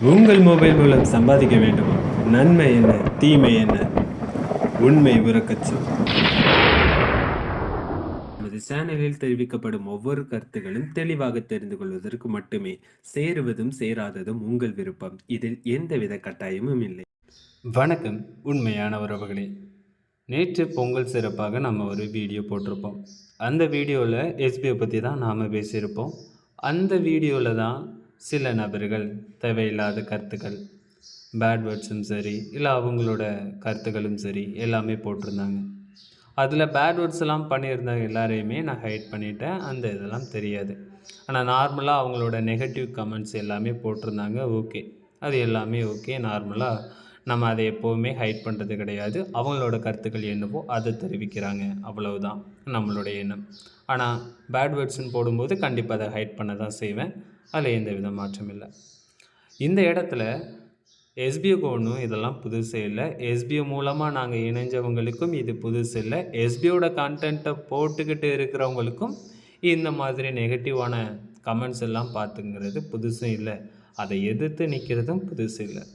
உங்கள் மொபைல் மூலம் சம்பாதிக்க வேண்டுமா? நன்மை என்ன, தீமை என்ன? உண்மை உறக்கச் சொல். நமது சேனலில் தெரிவிக்கப்படும் ஒவ்வொரு கருத்துகளும் தெளிவாக தெரிந்து கொள்வதற்கு மட்டுமே. சேருவதும் சேராததும் உங்கள் விருப்பம். இதில் எந்தவித கட்டாயமும் இல்லை. வணக்கம் உண்மையான உறவுகளே. நேற்று பொங்கல் சிறப்பாக நம்ம ஒரு வீடியோ போட்டிருப்போம். அந்த வீடியோவில் எஸ்பியை பற்றி தான் நாம் பேசியிருப்போம். அந்த வீடியோவில் தான் சில நபர்கள் தேவையில்லாத கருத்துக்கள், பேட் வேர்ட்ஸும் சரி இல்லை அவங்களோட கருத்துக்களும் சரி எல்லாமே போட்டிருந்தாங்க. அதில் பேட் வேர்ட்ஸ் எல்லாம் பண்ணியிருந்தாங்க எல்லாரையுமே நான் ஹைட் பண்ணிட்டேன். அந்த இதெல்லாம் தெரியாது. ஆனால் நார்மலாக அவங்களோட நெகட்டிவ் கமெண்ட்ஸ் எல்லாமே போட்டிருந்தாங்க. ஓகே, அது எல்லாமே ஓகே. நார்மலாக நம்ம அதை எப்போவுமே ஹைட் பண்ணுறது கிடையாது. அவங்களோட கருத்துக்கள் என்னவோ அதை தெரிவிக்கிறாங்க, அவ்வளவுதான் நம்மளுடைய எண்ணம். ஆனால் பேட் வேர்ட்ஸ்ன்னு போடும்போது கண்டிப்பாக அதை ஹைட் பண்ண தான் செய்வேன். அதில் எந்த வித மாற்றம் இல்லை. இந்த இடத்துல எஸ்பிஓக்கு ஒன்றும் இதெல்லாம் புதுசு இல்லை. எஸ்பிஓ மூலமாக நாங்கள் இணைஞ்சவங்களுக்கும் இது புதுசு இல்லை. எஸ்பிஓட கண்டென்ட்டை போட்டுக்கிட்டு இருக்கிறவங்களுக்கும் இந்த மாதிரி நெகட்டிவான கமெண்ட்ஸ் எல்லாம் பார்த்துங்கிறது புதுசும் இல்லை. அதை எதிர்த்து நிற்கிறதும் புதுசு இல்லை.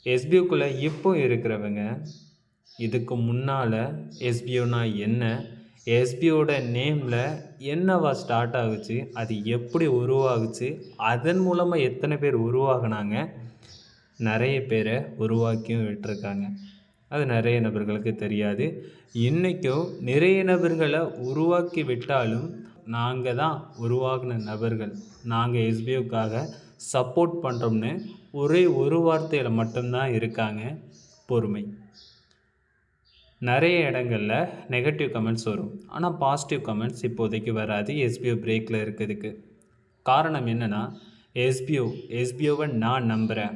எஸ்பிஓக்குள்ளே இப்போ இருக்கிறவங்க இதுக்கு முன்னால் எஸ்பிஓனா என்ன, எஸ்பிஓட நேமில் என்னவா ஸ்டார்ட் ஆகுச்சு, அது எப்படி உருவாகுச்சு, அதன் மூலமாக எத்தனை பேர் உருவாகினாங்க, நிறைய பேரை உருவாக்கியும் விட்டுருக்காங்க. அது நிறைய நபர்களுக்கு தெரியாது. இன்றைக்கும் நிறைய நபர்களை உருவாக்கி விட்டாலும் நாங்கள் தான் உருவாகின நபர்கள், நாங்கள் எஸ்பிஓக்காக சப்போர்ட் பண்ணுறோம்னு ஒரே ஒரு வார்த்தையில் மட்டும்தான் இருக்காங்க, பொறுமை. நிறைய இடங்களில் நெகட்டிவ் கமெண்ட்ஸ் வரும், ஆனால் பாசிட்டிவ் கமெண்ட்ஸ் இப்போதைக்கு வராது எஸ்பிஓ பிரேக்கில் இருக்கிறதுக்கு. காரணம் என்னென்னா, எஸ்பிஓவை நான் நம்புகிறேன்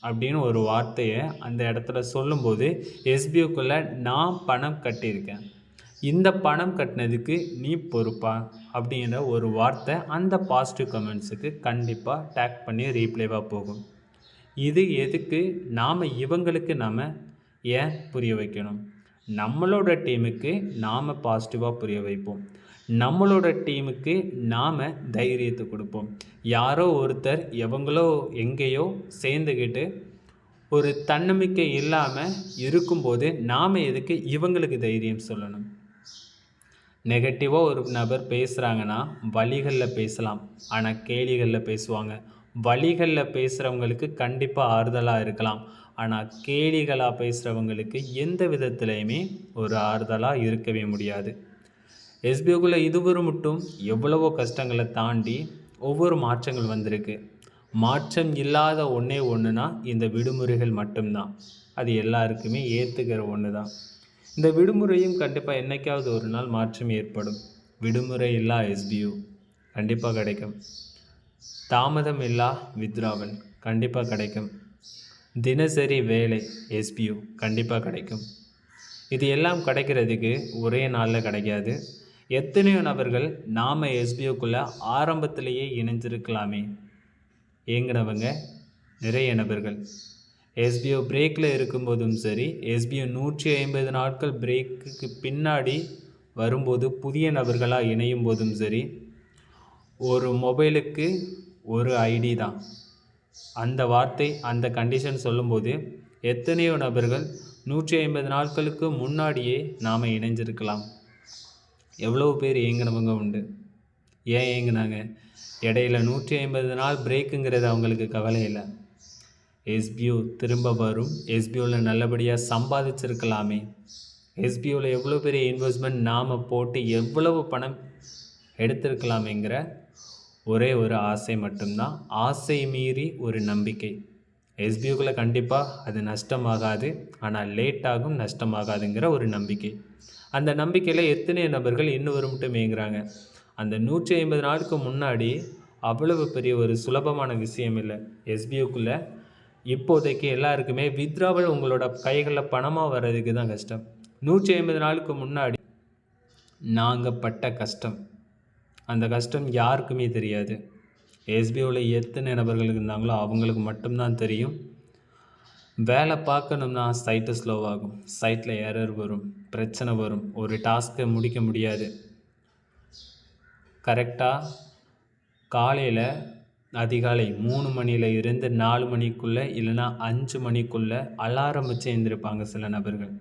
அப்படின்னு ஒரு வார்த்தையை அந்த இடத்துல சொல்லும்போது எஸ்பிஓக்குள்ளே நான் பணம் கட்டியிருக்கேன், இந்த பணம் கட்டினதுக்கு நீ பொறுப்பா அப்படிங்கிற ஒரு வார்த்தை அந்த பாசிட்டிவ் கமெண்ட்ஸுக்கு கண்டிப்பாக டேக் பண்ணி ரீப்ளேவாக போகும். இது எதுக்கு இவங்களுக்கு நாம் ஏன் புரிய வைக்கணும்? நம்மளோட டீமுக்கு நாம் பாசிட்டிவாக புரிய வைப்போம். நம்மளோட டீமுக்கு நாம் தைரியத்தை கொடுப்போம். யாரோ ஒருத்தர் எவங்களோ எங்கேயோ சேர்ந்துக்கிட்டு ஒரு தன்னம்பிக்கை இல்லாமல் இருக்கும்போது நாம் எதுக்கு இவங்களுக்கு தைரியம் சொல்லணும்? நெகட்டிவாக ஒரு நபர் பேசுகிறாங்கன்னா வழிகளில் பேசலாம், ஆனால் கேலிகளில் பேசுவாங்க. வழிகளில் பேசுகிறவங்களுக்கு கண்டிப்பாக ஆறுதலாக இருக்கலாம், ஆனால் கேலிகளாக பேசுகிறவங்களுக்கு எந்த விதத்துலையுமே ஒரு ஆறுதலாக இருக்கவே முடியாது. எஸ்பிஓக்குள்ளே இதுவரை மட்டும் எவ்வளவோ கஷ்டங்களை தாண்டி ஒவ்வொரு மாற்றங்கள் வந்திருக்கு. மாற்றம் இல்லாத ஒன்றே ஒன்றுனா இந்த விடுமுறைகள் மட்டும்தான். அது எல்லாருக்குமே ஏற்றுக்கிற ஒன்று தான். இந்த விடுமுறையும் கண்டிப்பாக என்றைக்காவது ஒரு நாள் மாற்றம் ஏற்படும். விடுமுறை இல்லா எஸ்பிஓ கண்டிப்பாக கிடைக்கும். தாமதம் இல்லா வித்ராவல் கண்டிப்பாக கிடைக்கும். தினசரி வேலை எஸ்பிஓ கண்டிப்பாக கிடைக்கும். இது எல்லாம் கிடைக்கிறதுக்கு ஒரே நாளில் கிடைக்காது. எத்தனையோ நபர்கள் நாம் எஸ்பிஓக்குள்ளே ஆரம்பத்திலேயே இணைஞ்சிருக்கலாமே ஏங்கினவங்க நிறைய நபர்கள். எஸ்பிஓ பிரேக்கில் இருக்கும்போதும் சரி, எஸ்பிஓ 150 நாட்கள் பிரேக்குக்கு பின்னாடி வரும்போது புதிய நபர்களாக இணையும் போதும் சரி, ஒரு மொபைலுக்கு ஒரு ஐடி தான். அந்த வார்த்தை அந்த கண்டிஷன் சொல்லும்போது எத்தனையோ நபர்கள் 150 நாட்களுக்கு முன்னாடியே நாம் இணைஞ்சிருக்கலாம். எவ்வளோ பேர் ஏங்கினவங்க உண்டு. ஏன் ஏங்கினாங்க? இடையில 150 நாள் பிரேக்குங்கிறது அவங்களுக்கு கவலை இல்லை. எஸ்பிஓ திரும்ப வரும், எஸ்பிஓவில் நல்லபடியாக சம்பாதிச்சிருக்கலாமே, எஸ்பிஓவில் எவ்வளோ பெரிய இன்வெஸ்ட்மெண்ட் நாம் போட்டு எவ்வளவு பணம் எடுத்திருக்கலாமேங்கிற ஒரே ஒரு ஆசை மட்டும்தான். ஆசை மீறி ஒரு நம்பிக்கை. எஸ்பிஓக்குள்ளே கண்டிப்பாக அது நஷ்டமாகாது, ஆனால் லேட்டாகும், நஷ்டமாகாதுங்கிற ஒரு நம்பிக்கை. அந்த நம்பிக்கையில் எத்தனை நபர்கள் இன்னும் மட்டும் ஏங்குறாங்க. அந்த 150 நாளுக்கு முன்னாடி அவ்வளவு பெரிய ஒரு சுலபமான விஷயம் இல்லை. எஸ்பிஓக்குள்ளே இப்போதைக்கு எல்லாருக்குமே வித்ராவல் உங்களோட கைகளில் பணமாக வர்றதுக்கு தான் கஷ்டம். 150 நாளுக்கு முன்னாடி நாங்கள் பட்ட கஷ்டம், அந்த கஷ்டம் யாருக்குமே தெரியாது. எஸ்பிஓவில் எத்தனை நபர்களுக்கு இருந்தாங்களோ அவங்களுக்கு மட்டும்தான் தெரியும். வேலை பார்க்கணும்னா சைட்டு ஸ்லோவாகும், சைட்டில் எரர் வரும், பிரச்சனை வரும், ஒரு டாஸ்க்கை முடிக்க முடியாது. கரெக்டாக காலையில் அதிகாலை 3 மணியில இருந்து 4 மணிக்குள்ளே இல்லைன்னா 5 மணிக்குள்ளே அலாரம் வச்சு எழுந்திருப்பாங்க சில நபர்கள்.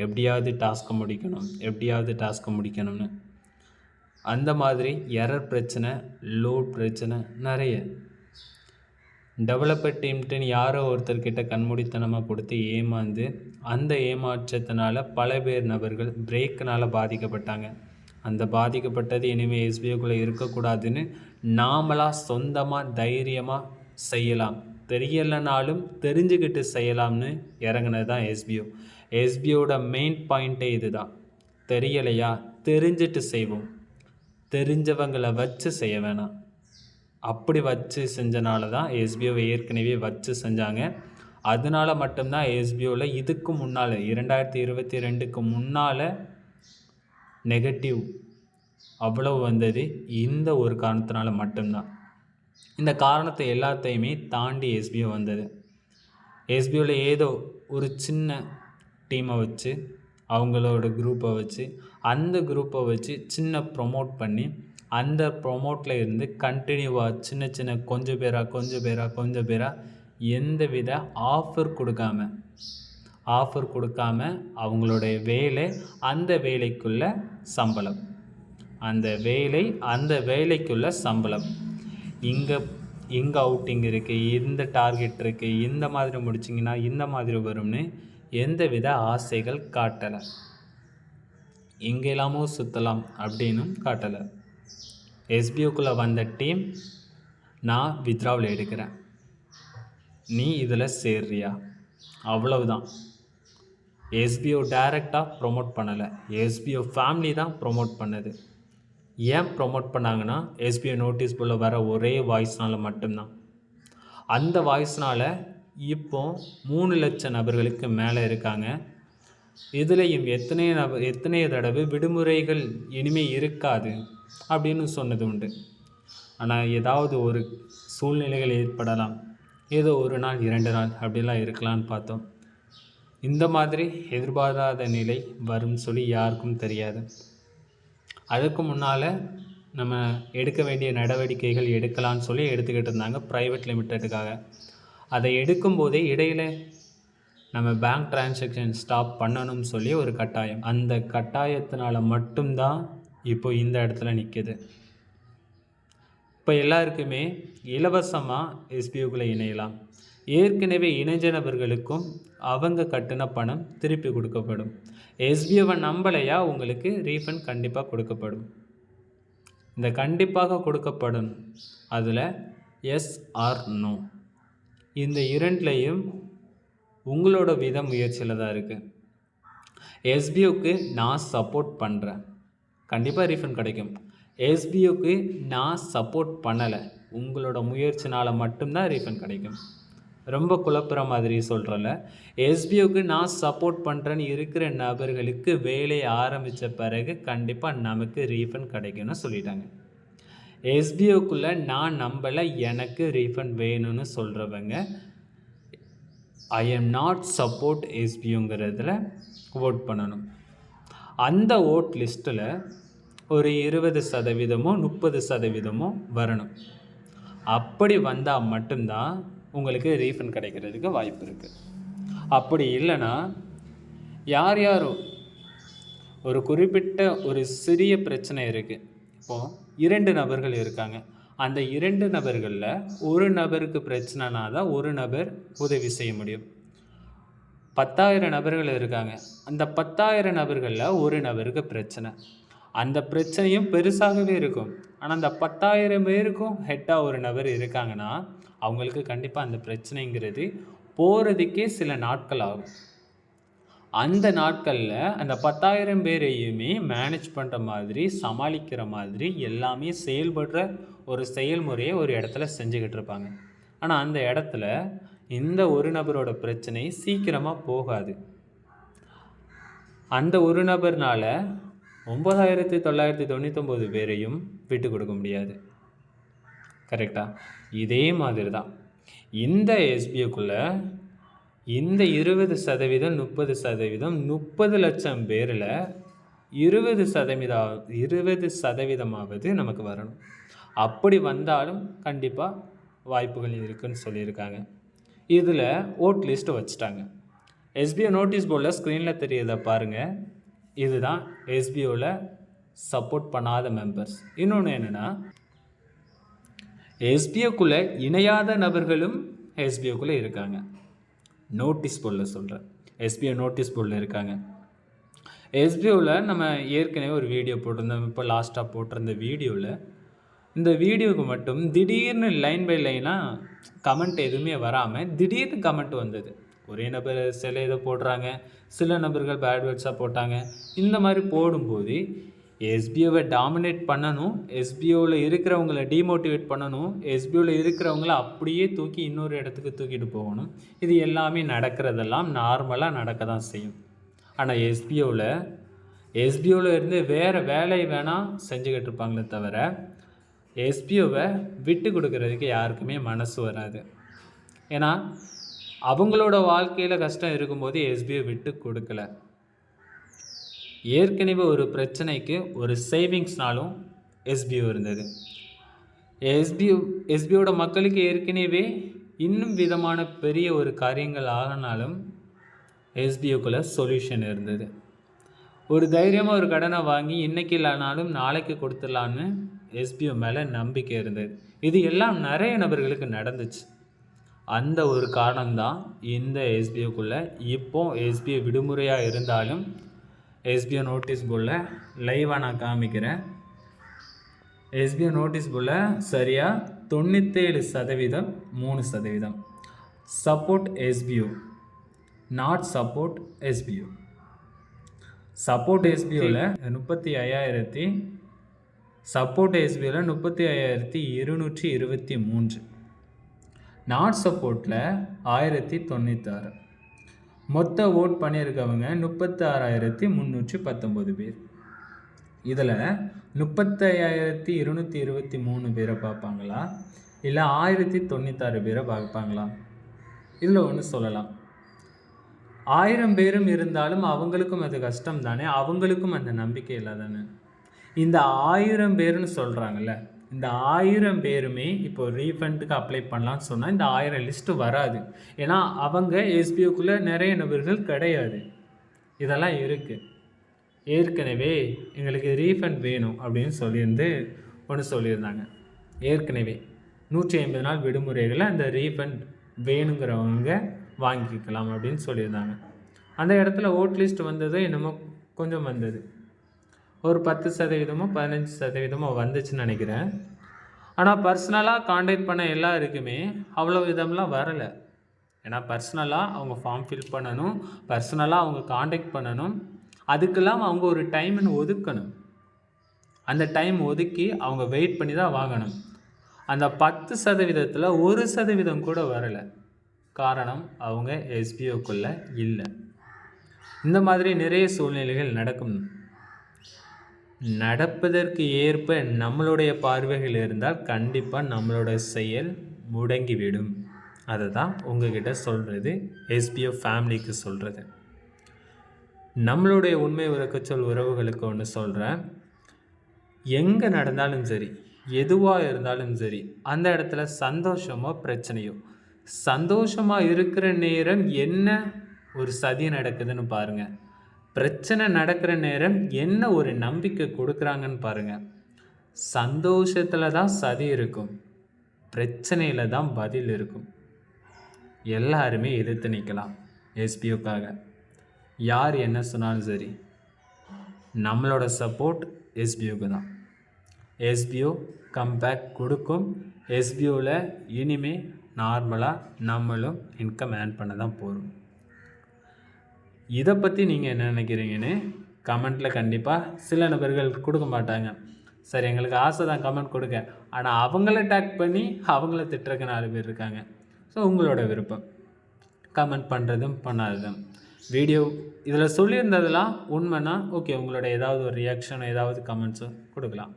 எப்படியாவது டாஸ்க்கை முடிக்கணும், எப்படியாவது டாஸ்க்கை முடிக்கணும்னு. அந்த மாதிரி எரர் பிரச்சனை, லோட் பிரச்சனை நிறைய. டெவலப்பர் டீம்ட்டுன்னு யாரோ ஒருத்தர்கிட்ட கண்மூடித்தனமாக கொடுத்து ஏமாந்து, அந்த ஏமாற்றத்தினால பல பேர் நபர்கள் பிரேக்கினால் பாதிக்கப்பட்டாங்க. அந்த பாதிக்கப்பட்டது இனிமேல் எஸ்பிஓக்குள்ளே இருக்கக்கூடாதுன்னு நாமளாக சொந்தமாக தைரியமாக செய்யலாம், தெரியலைனாலும் தெரிஞ்சுக்கிட்டு செய்யலாம்னு இறங்குனது தான் எஸ்பிஓ. எஸ்பிஓட மெயின் பாயிண்ட்டே இது தான். தெரியலையா, தெரிஞ்சிட்டு செய்வோம், தெரிஞ்சவங்களை வச்சு செய்ய வேணாம். அப்படி வச்சு செஞ்சனால தான் எஸ்பிஓவை ஏற்கனவே வச்சு செஞ்சாங்க. அதனால மட்டும்தான் எஸ்பிஓவில் இதுக்கு முன்னால் 2022க்கு முன்னால் நெகட்டிவ் அவ்வளவு வந்தது இந்த ஒரு காரணத்தினால மட்டும்தான். இந்த காரணத்தை எல்லாத்தையுமே தாண்டி எஸ்பிஓ வந்தது. எஸ்பிஓவில் ஏதோ ஒரு சின்ன டீமை வச்சு, அவங்களோட குரூப்பை வச்சு, அந்த குரூப்பை வச்சு சின்ன ப்ரொமோட் பண்ணி, அந்த ப்ரொமோட்டில் இருந்து கண்டினியூவாக சின்ன சின்ன கொஞ்சம் பேராக எந்த வித ஆஃபர் கொடுக்காம அவங்களுடைய வேலை, அந்த வேலைக்குள்ள சம்பளம், அந்த வேலைக்குள்ள சம்பளம். இங்கே அவுட்டிங் இருக்குது, இந்த டார்கெட் இருக்குது, இந்த மாதிரி முடிச்சிங்கன்னா இந்த மாதிரி வரும்னு எந்த வித ஆசைகள் காட்டலை. எங்கெல்லாமோ சுற்றலாம் அப்படின்னும் காட்டலை. எஸ்பிஓக்குள்ளே வந்த டீம், நான் வித்ராவில் எடுக்கிறேன், நீ இதில் சேர்றியா, அவ்வளவுதான். எஸ்பிஓ டைரெக்டாக ப்ரொமோட் பண்ணலை, எஸ்பிஓ ஃபேமிலி தான் ப்ரொமோட் பண்ணது. ஏன் ப்ரொமோட் பண்ணாங்கன்னா, எஸ்பிஓ நோட்டீஸ் போர்டில் வர ஒரே வாய்ஸ்னால் மட்டும்தான். அந்த வாய்ஸ்னால் இப்போ 3 லட்சம் நபர்களுக்கு மேலே இருக்காங்க. இதுலேயும் எத்தனை தடவை விடுமுறைகள் இனிமேல் இருக்காது அப்படின்னு சொன்னது உண்டு. ஆனால் ஏதாவது ஒரு சூழ்நிலைகள் ஏற்படலாம், ஏதோ ஒரு நாள் 2 நாள் அப்படிலாம் இருக்கலான்னு பார்த்தோம். இந்த மாதிரி எதிர்பாராத நிலை வரும் சொல்லி யாருக்கும் தெரியாது. அதுக்கு முன்னால் நம்ம எடுக்க வேண்டிய நடவடிக்கைகள் எடுக்கலான்னு சொல்லி எடுத்துக்கிட்டு இருந்தாங்க ப்ரைவேட் லிமிட்டெடுக்காக. அதை எடுக்கும்போதே இடையில் நம்ம பேங்க் டிரான்சாக்ஷன் ஸ்டாப் பண்ணணும்னு சொல்லி ஒரு கட்டாயம். அந்த கட்டாயத்தினால மட்டும்தான் இப்போ இந்த இடத்துல நிற்கிது. இப்போ எல்லாருக்குமே இலவசமாக எஸ்பிஓக்குள்ளே இணையலாம். ஏற்கனவே இணைஞ்ச நபர்களுக்கும் அவங்க கட்டின பணம் திருப்பி கொடுக்கப்படும். எஸ்பிஓவை நம்பலையா, உங்களுக்கு ரீஃபண்ட் கண்டிப்பாக கொடுக்கப்படும். இந்த கண்டிப்பாக கொடுக்கப்படும் அதில் எஸ் ஆர் நோ, இந்த இரண்டுலேயும் உங்களோட முயற்சியில் தான் இருக்குது. எஸ்பிஓக்கு நான் சப்போர்ட் பண்ணுறேன், கண்டிப்பாக ரீஃபண்ட் கிடைக்கும். எஸ்பிஓக்கு நான் சப்போர்ட் பண்ணலை, உங்களோட முயற்சினால் மட்டும்தான் ரீஃபண்ட் கிடைக்கும். ரொம்ப குழப்புற மாதிரி சொல்கிறல. எஸ்பிஓக்கு நான் சப்போர்ட் பண்ணுறேன்னு இருக்கிற நபர்களுக்கு வேலை ஆரம்பித்த பிறகு கண்டிப்பாக நமக்கு ரீஃபண்ட் கிடைக்கும்னு சொல்லிட்டாங்க. எஸ்பிஓக்குள்ளே நான் நம்பலை, எனக்கு ரீஃபண்ட் வேணும்னு சொல்கிறவங்க ஐ எம் நாட் சப்போர்ட் எஸ்பிஓங்கிறதுல ஓட் பண்ணணும். அந்த ஓட் லிஸ்ட்டில் ஒரு 20%மோ 30%மோ வரணும். அப்படி வந்தால் மட்டும்தான் உங்களுக்கு ரீஃபண்ட் கிடைக்கிறதுக்கு வாய்ப்பு இருக்குது. அப்படி இல்லைன்னா யாரோ ஒரு குறிப்பிட்ட ஒரு சிறிய பிரச்சனை இருக்குது. இப்போது 2 நபர்கள் இருக்காங்க. அந்த 2 நபர்களில் ஒரு நபருக்கு பிரச்சனைனா தான் ஒரு நபர் உதவி செய்ய முடியும். 10,000 நபர்கள் இருக்காங்க. அந்த 10,000 நபர்களில் ஒரு நபருக்கு பிரச்சனை, அந்த பிரச்சனையும் பெருசாகவே இருக்கும். ஆனால் அந்த 10,000 பேருக்கும் ஹெட்டாக ஒரு நபர் இருக்காங்கன்னா அவங்களுக்கு கண்டிப்பாக அந்த பிரச்சனைங்கிறது போகிறதுக்கே சில நாட்கள் ஆகும். அந்த நாட்களில் அந்த 10,000 பேரையுமே மேனேஜ் பண்ணுற மாதிரி, சமாளிக்கிற மாதிரி எல்லாமே செயல்படுற ஒரு செயல்முறையை ஒரு இடத்துல செஞ்சுக்கிட்டு இருப்பாங்க. ஆனால் அந்த இடத்துல இந்த ஒரு நபரோட பிரச்சனை சீக்கிரமாக போகாது. அந்த ஒரு நபர்னால் 9,999 பேரையும் விட்டு கொடுக்க முடியாது. கரெக்டாக? இதே மாதிரி தான் இந்த எஸ்பிஓக்குள்ளே இந்த 20%, 30%, 30 லட்சம் பேரில் 20% நமக்கு வரணும். அப்படி வந்தாலும் கண்டிப்பாக வாய்ப்புகள் இருக்குதுன்னு சொல்லியிருக்காங்க. இதில் ஓட் லிஸ்ட்டு வச்சுட்டாங்க. எஸ்பிஓ நோட்டீஸ் போர்டில் ஸ்க்ரீனில் தெரியறதை பாருங்கள். இதுதான் எஸ்பிஓவில் சப்போர்ட் பண்ணாத மெம்பர்ஸ். இன்னொன்று என்னென்னா, எஸ்பிஓக்குள்ளே இணையாத நபர்களும் எஸ்பிஓக்குள்ளே இருக்காங்க. நோட்டீஸ் போர்டில் சொல்கிறேன், எஸ்பிஓ நோட்டீஸ் போர்டில் இருக்காங்க. எஸ்பிஓவில் நம்ம ஏற்கனவே ஒரு வீடியோ போட்டிருந்தோம். இப்போ லாஸ்ட்டாக போட்டிருந்த வீடியோவில், இந்த வீடியோவுக்கு மட்டும் திடீர்னு லைன் பை லைனாக கமெண்ட் எதுவுமே வராமல் திடீர்னு கமெண்ட் வந்தது. ஒரே நபர் சில இதை போடுறாங்க, சில நபர்கள் பேட் வேர்ட்ஸாக போட்டாங்க. இந்த மாதிரி போடும்போது எஸ்பிஓவை டாமினேட் பண்ணணும், எஸ்பிஓவில் இருக்கிறவங்கள டிமோட்டிவேட் பண்ணணும், எஸ்பிஓவில் இருக்கிறவங்கள அப்படியே தூக்கி இன்னொரு இடத்துக்கு தூக்கிட்டு போகணும். இது எல்லாமே நடக்கிறதெல்லாம் நார்மலாக நடக்க தான் செய்யும். ஆனால் எஸ்பிஓவில் இருந்து வேறு வேலை வேணால் செஞ்சுக்கிட்டு இருப்பாங்களே தவிர எஸ்பிஓவை விட்டு கொடுக்கறதுக்கு யாருக்குமே மனசு வராது. ஏன்னா அவங்களோட வாழ்க்கையில் கஷ்டம் இருக்கும்போது எஸ்பிஓ விட்டு கொடுக்கல. ஏற்கனவே ஒரு பிரச்சனைக்கு ஒரு சேவிங்ஸ்னாலும் எஸ்பிஓ இருந்தது. எஸ்பிஓட மக்களுக்கு ஏற்கனவே இன்னும் விதமான பெரிய ஒரு காரியங்கள் ஆகினாலும் எஸ்பிஓக்குள்ளே சொல்யூஷன் இருந்தது. ஒரு தைரியமாக ஒரு கடனை வாங்கி இன்றைக்கி இல்லைனாலும் நாளைக்கு கொடுத்துடலான்னு எஸ்பிஓ மேலே நம்பிக்கை இருந்தது. இது எல்லாம் நிறைய நபர்களுக்கு நடந்துச்சு. அந்த ஒரு காரணம்தான் இந்த எஸ்பிஓக்குள்ளே இப்போ எஸ்பிஓ விடுமுறையாக இருந்தாலும் எஸ்பிஓ நோட்டீஸ் போர்டில் லைவாக நான் காமிக்கிறேன். எஸ்பிஓ நோட்டீஸ் போர்டில் சரியாக 97% 3% support SPO, not support SPO. Support எஸ்பிஓவில் 35,000, சப்போர்ட் எஸ்பிஓவில் 35,223, நாட் சப்போர்ட்டில் 1096. மொத்த ஓட் பண்ணியிருக்கவங்க 36,319 பேர். இதில் 35,223 பேரை பார்ப்பாங்களா இல்லை 1096 பேரை பார்ப்பாங்களா? இதில் ஒன்று சொல்லலாம், 1000 பேரும் இருந்தாலும் அவங்களுக்கும் அது கஷ்டம் தானே, அவங்களுக்கும் அந்த நம்பிக்கை இல்லை தானே. இந்த 1000 பேருன்னு சொல்கிறாங்கல்ல, இந்த 1000 பேருமே இப்போ ரீஃபண்டுக்கு அப்ளை பண்ணலான்னு சொன்னால் இந்த 1000 லிஸ்ட்டு வராது. ஏன்னா அவங்க எஸ்பிஓக்குள்ளே நிறைய நபர்கள் கிடையாது. இதெல்லாம் இருக்குது. ஏற்கனவே எங்களுக்கு ரீஃபண்ட் வேணும் அப்படின்னு சொல்லியிருந்தாங்க. ஏற்கனவே 150 நாள் விடுமுறைகளை அந்த ரீஃபண்ட் வேணுங்கிறவங்க வாங்கிக்கலாம் அப்படின்னு சொல்லியிருந்தாங்க. அந்த இடத்துல ஓட் லிஸ்ட் வந்தது என்னமோ கொஞ்சம் வந்தது, ஒரு 10% 15% வந்துச்சுன்னு நினைக்கிறேன். ஆனால் பர்சனலாக காண்டாக்ட் பண்ண எல்லாருக்குமே அவ்வளோ விதம்லாம் வரலை. ஏன்னா பர்சனலாக அவங்க ஃபார்ம் ஃபில் பண்ணணும், பர்சனலாக அவங்க காண்டாக்ட் பண்ணணும், அதுக்கெல்லாம் அவங்க ஒரு டைம்னு ஒதுக்கணும். அந்த டைம் ஒதுக்கி அவங்க வெயிட் பண்ணி தான் வாங்கணும். அந்த 10%ல் 1% கூட வரலை. காரணம் அவங்க எஸ்பிஓக்குள்ளே இல்லை. இந்த மாதிரி நிறைய சூழ்நிலைகள் நடப்பதற்கு ஏற்ப நம்மளுடைய பார்வைகள் இருந்தால் கண்டிப்பாக நம்மளோட செயல் முடங்கிவிடும். அதை தான் உங்ககிட்ட சொல்கிறது, எஸ்பிஓ ஃபேமிலிக்கு சொல்கிறது. நம்மளுடைய உண்மை உறக்கச்சொல் உறவுகளுக்கு ஒன்று சொல்கிறேன், எங்கே நடந்தாலும் சரி, எதுவாக இருந்தாலும் சரி, அந்த இடத்துல சந்தோஷமோ பிரச்சனையோ, சந்தோஷமாக இருக்கிற நேரம் என்ன ஒரு சதி நடக்குதுன்னு பாருங்கள், பிரச்சனை நடக்கிற நேரம் என்ன ஒரு நம்பிக்கை கொடுக்குறாங்கன்னு பாருங்கள். சந்தோஷத்தில் தான் சதி இருக்கும், பிரச்சனையில் தான் பதில் இருக்கும். எல்லாருமே எதிர்த்து நிற்கலாம் எஸ்பிஓக்காக. யார் என்ன சொன்னாலும் சரி, நம்மளோட சப்போர்ட் எஸ்பிஓக்கு தான். எஸ்பிஓ கம்பேக் கொடுக்கும். எஸ்பிஓவில் இனிமே நார்மலாக நம்மளும் இன்கம் ஏர்ன் பண்ண தான் போகிறோம். இதை பற்றி நீங்கள் என்ன நினைக்கிறீங்கன்னு கமெண்ட்டில் கண்டிப்பாக சில நபர்கள் கொடுக்க மாட்டாங்க. சரி, எங்களுக்கு ஆசை தான் கமெண்ட் கொடுக்க, ஆனால் அவங்கள டேக் பண்ணி அவங்கள திட்டுறக்கு 4 பேர் இருக்காங்க. ஸோ உங்களோட விருப்பம், கமெண்ட் பண்ணுறதும் பண்ணாததும். வீடியோ இதில் சொல்லியிருந்ததெல்லாம் உண்மைன்னா ஓகே, உங்களோட ஏதாவது ஒரு ரியாக்ஷன், ஏதாவது கமெண்ட்ஸோ கொடுக்கலாம்.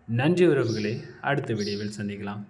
நன்றி உறவுகளே, அடுத்த வீடியோவில் சந்திக்கலாம்.